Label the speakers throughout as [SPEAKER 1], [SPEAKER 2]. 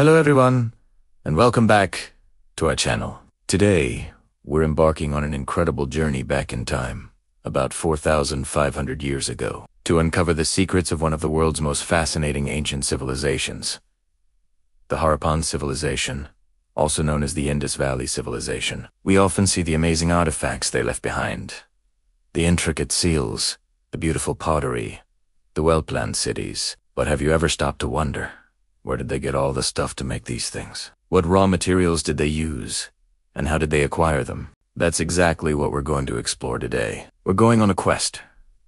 [SPEAKER 1] Hello everyone, and welcome back to our channel. Today, we're embarking on an incredible journey back in time, about 4,500 years ago, to uncover the secrets of one of the world's most fascinating ancient civilizations, the Harappan civilization, also known as the Indus Valley Civilization. We often see the amazing artifacts they left behind, the intricate seals, the beautiful pottery, the well-planned cities. But have you ever stopped to wonder, where did they get all the stuff to make these things? What raw materials did they use? And how did they acquire them? That's exactly what we're going to explore today. We're going on a quest,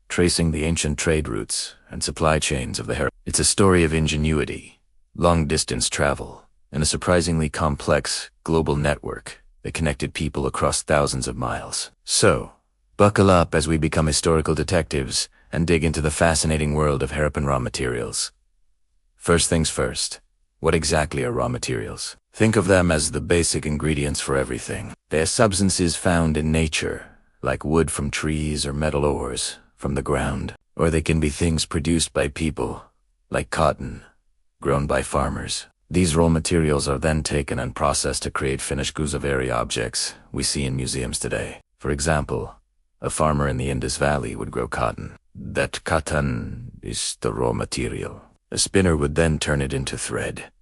[SPEAKER 1] tracing the ancient trade routes and supply chains of the Harappa. It's a story of ingenuity, long-distance travel, and a surprisingly complex global network that connected people across thousands of miles. So, buckle up as we become historical detectives and dig into the fascinating world of Harappan raw materials. First things first, what exactly are raw materials? Think of them as the basic ingredients for everything. They are substances found in nature, like wood from trees or metal ores from the ground. Or they can be things produced by people, like cotton, grown by farmers. These raw materials are then taken and processed to create finished goods of various objects we see in museums today. For example, a farmer in the Indus Valley would grow cotton. That cotton is the raw material. A spinner would then turn it into thread.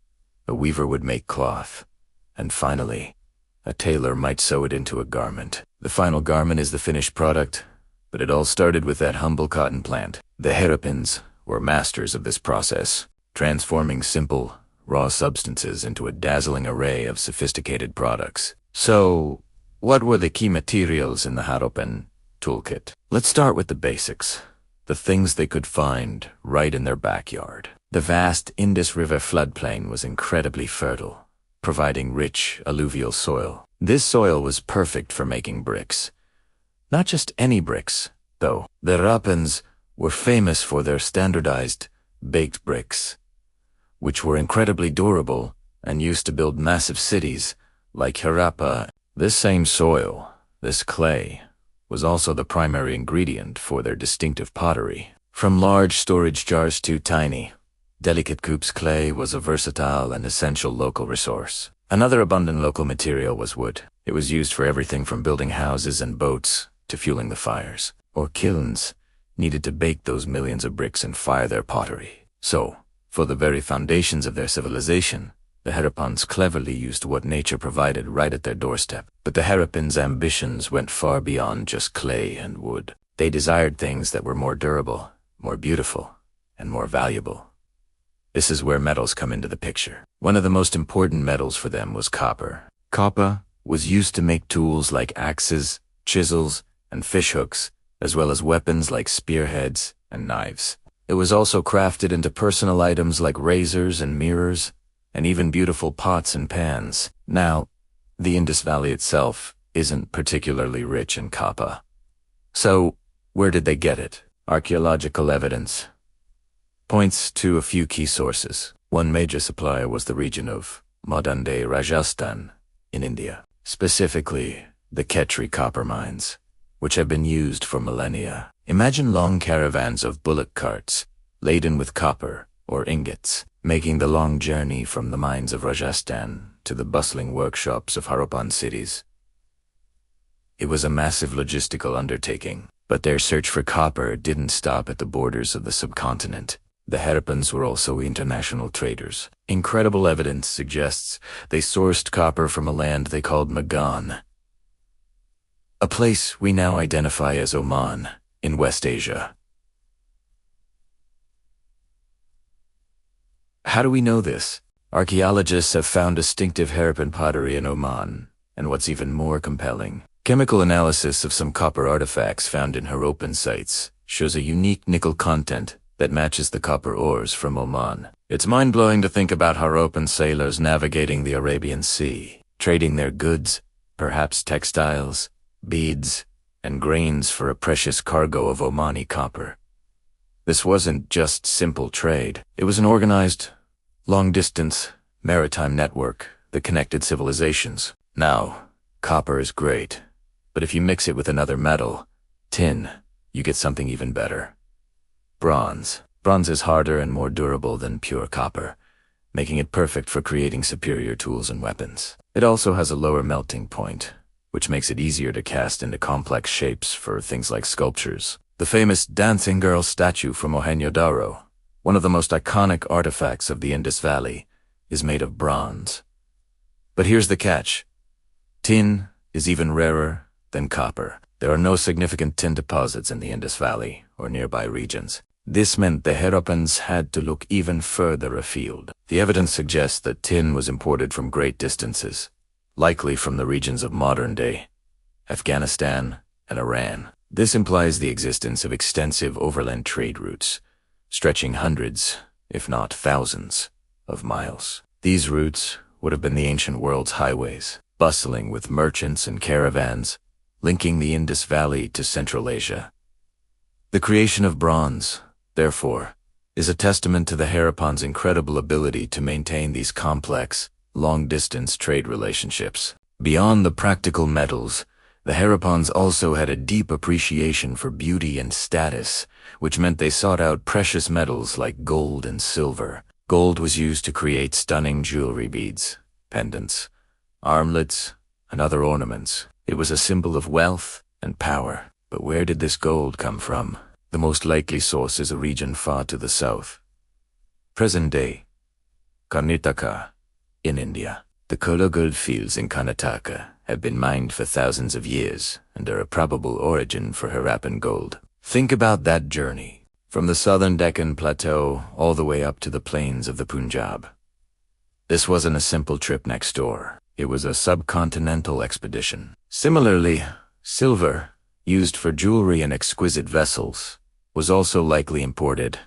[SPEAKER 1] A weaver would make cloth. And finally, a tailor might sew it into a garment. The final garment is the finished product, but it all started with that humble cotton plant. The Harappans were masters of this process, transforming simple, raw substances into a dazzling array of sophisticated products. So, what were the key materials in the Harappan toolkit? Let's start with the basics, the things they could find right in their backyard. The vast Indus River floodplain was incredibly fertile, providing rich alluvial soil. This soil was perfect for making bricks. Not just any bricks, though. The Harappans were famous for their standardized baked bricks, which were incredibly durable and used to build massive cities like Harappa. This same soil, this clay, was also the primary ingredient for their distinctive pottery. From large storage jars to tiny, delicate coops, clay was a versatile and essential local resource. Another abundant local material was wood. It was used for everything from building houses and boats to fueling the fires, or kilns needed to bake those millions of bricks and fire their pottery. So, for the very foundations of their civilization, the Harappans cleverly used what nature provided right at their doorstep. But the Harappans' ambitions went far beyond just clay and wood. They desired things that were more durable, more beautiful, and more valuable. This is where metals come into the picture. One of the most important metals for them was copper. Copper was used to make tools like axes, chisels, and fishhooks, as well as weapons like spearheads and knives. It was also crafted into personal items like razors and mirrors, and even beautiful pots and pans. Now, the Indus Valley itself isn't particularly rich in copper. So, where did they get it? Archaeological evidence points to a few key sources. One major supplier was the region of modern-day Rajasthan in India, specifically the Khetri copper mines, which have been used for millennia. Imagine long caravans of bullock carts laden with copper or ingots, making the long journey from the mines of Rajasthan to the bustling workshops of Harappan cities. It was a massive logistical undertaking, but their search for copper didn't stop at the borders of the subcontinent. The Harappans were also international traders. Incredible evidence suggests they sourced copper from a land they called Magan, a place we now identify as Oman in West Asia. How do we know this? Archaeologists have found distinctive Harappan pottery in Oman, and what's even more compelling, chemical analysis of some copper artifacts found in Harappan sites shows a unique nickel content that matches the copper ores from Oman. It's mind-blowing to think about Harappan sailors navigating the Arabian Sea, trading their goods, perhaps textiles, beads, and grains for a precious cargo of Omani copper. This wasn't just simple trade. It was an organized, long-distance, maritime network that connected civilizations. Now, copper is great, but if you mix it with another metal, tin, you get something even better. Bronze. Bronze is harder and more durable than pure copper, making it perfect for creating superior tools and weapons. It also has a lower melting point, which makes it easier to cast into complex shapes for things like sculptures. The famous dancing girl statue from Mohenjo-daro, one of the most iconic artifacts of the Indus Valley, is made of bronze. But here's the catch. Tin is even rarer than copper. There are no significant tin deposits in the Indus Valley or nearby regions. This meant the Harappans had to look even further afield. The evidence suggests that tin was imported from great distances, likely from the regions of modern-day Afghanistan and Iran. This implies the existence of extensive overland trade routes, stretching hundreds, if not thousands, of miles. These routes would have been the ancient world's highways, bustling with merchants and caravans, linking the Indus Valley to Central Asia. The creation of bronze, therefore, is a testament to the Harappans' incredible ability to maintain these complex, long-distance trade relationships. Beyond the practical metals, the Harappans also had a deep appreciation for beauty and status, which meant they sought out precious metals like gold and silver. Gold was used to create stunning jewelry beads, pendants, armlets, and other ornaments. It was a symbol of wealth and power. But where did this gold come from? The most likely source is a region far to the south. Present-day Karnataka in India. The Kola gold fields in Karnataka have been mined for thousands of years and are a probable origin for Harappan gold. Think about that journey, from the southern Deccan Plateau all the way up to the plains of the Punjab. This wasn't a simple trip next door. It was a subcontinental expedition. Similarly, silver, used for jewelry and exquisite vessels, was also likely imported,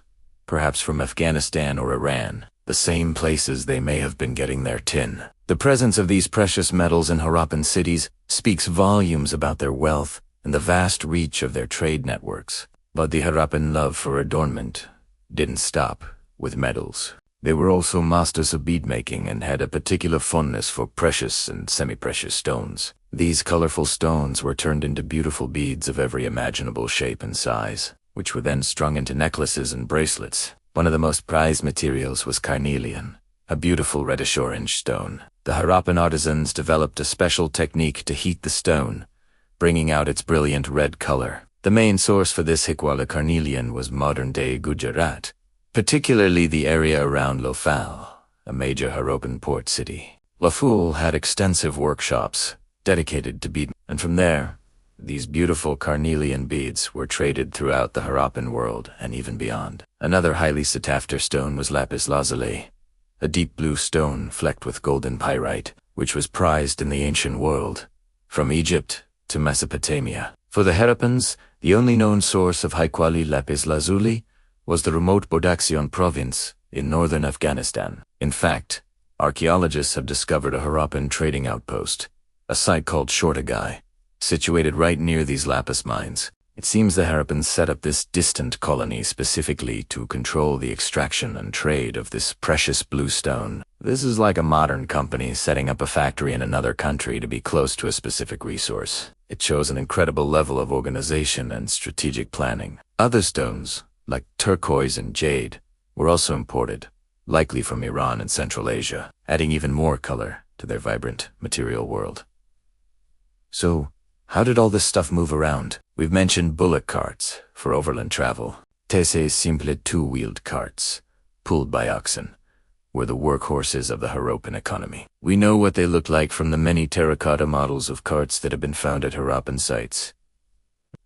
[SPEAKER 1] perhaps from Afghanistan or Iran, the same places they may have been getting their tin. The presence of these precious metals in Harappan cities speaks volumes about their wealth and the vast reach of their trade networks. But the Harappan love for adornment didn't stop with metals. They were also masters of beadmaking and had a particular fondness for precious and semi-precious stones. These colorful stones were turned into beautiful beads of every imaginable shape and size, which were then strung into necklaces and bracelets. One of the most prized materials was carnelian, a beautiful reddish-orange stone. The Harappan artisans developed a special technique to heat the stone, bringing out its brilliant red color. The main source for this hiquala carnelian was modern-day Gujarat, particularly the area around Lofal, a major Harappan port city. Lofal had extensive workshops dedicated to bead, and from there, these beautiful carnelian beads were traded throughout the Harappan world and even beyond. Another highly sought-after stone was Lapis lazuli, a deep blue stone flecked with golden pyrite, which was prized in the ancient world, from Egypt to Mesopotamia. For the Harappans, the only known source of high-quality lapis lazuli was the remote Badakhshan province in northern Afghanistan. In fact, archaeologists have discovered a Harappan trading outpost, a site called Shortagai, situated right near these lapis mines. It seems the Harappans set up this distant colony specifically to control the extraction and trade of this precious blue stone. This is like a modern company setting up a factory in another country to be close to a specific resource. It shows an incredible level of organization and strategic planning. Other stones, like turquoise and jade, were also imported, likely from Iran and Central Asia, adding even more color to their vibrant material world. So, how did all this stuff move around? We've mentioned bullock carts for overland travel. Tese simple two-wheeled carts, pulled by oxen, were the workhorses of the Harappan economy. We know what they looked like from the many terracotta models of carts that have been found at Harappan sites.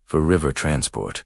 [SPEAKER 1] For river transport,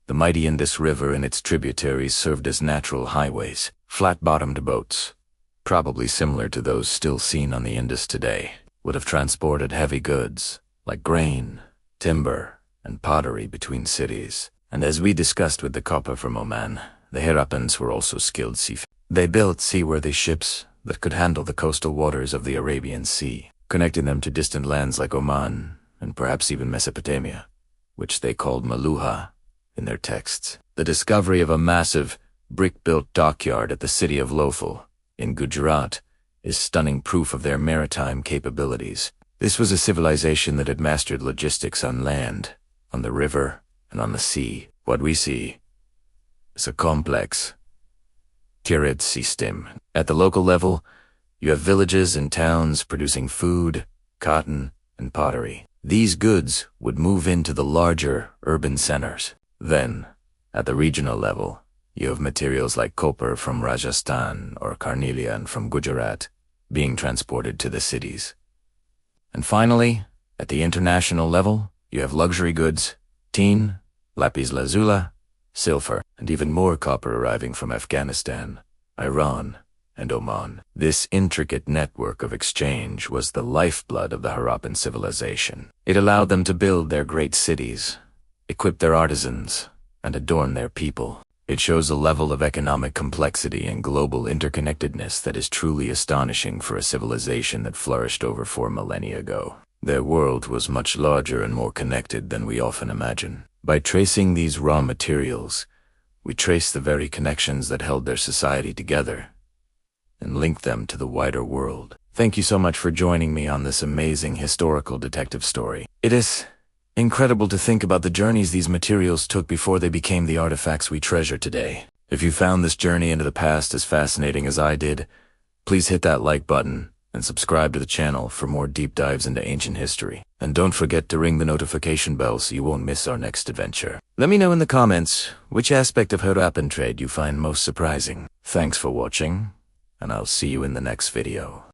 [SPEAKER 1] the mighty Indus River and its tributaries served as natural highways. Flat-bottomed boats, probably similar to those still seen on the Indus today, would have transported heavy goods, like grain, timber, and pottery between cities. And as we discussed with the copper from Oman, the Harappans were also skilled seafarers. They built seaworthy ships that could handle the coastal waters of the Arabian Sea, connecting them to distant lands like Oman and perhaps even Mesopotamia, which they called Maluha in their texts. The discovery of a massive, brick-built dockyard at the city of Lofal in Gujarat is stunning proof of their maritime capabilities. This was a civilization that had mastered logistics on land, on the river, and on the sea. What we see is a complex, Gujarat system. At the local level, you have villages and towns producing food, cotton, and pottery. These goods would move into the larger urban centers. Then, at the regional level, you have materials like copper from Rajasthan or Carnelian from Gujarat being transported to the cities. And finally, at the international level, you have luxury goods, tin, Lapis lazuli, silver, and even more copper arriving from Afghanistan, Iran, and Oman. This intricate network of exchange was the lifeblood of the Harappan civilization. It allowed them to build their great cities, equip their artisans, and adorn their people. It shows a level of economic complexity and global interconnectedness that is truly astonishing for a civilization that flourished over 4 millennia ago. Their world was much larger and more connected than we often imagine. By tracing these raw materials, we trace the very connections that held their society together and linked them to the wider world. Thank you so much for joining me on this amazing historical detective story. It is incredible to think about the journeys these materials took before they became the artifacts we treasure today. If you found this journey into the past as fascinating as I did, please hit that like button and subscribe to the channel for more deep dives into ancient history. And don't forget to ring the notification bell so you won't miss our next adventure. Let me know in the comments which aspect of Harappan trade you find most surprising. Thanks for watching, and I'll see you in the next video.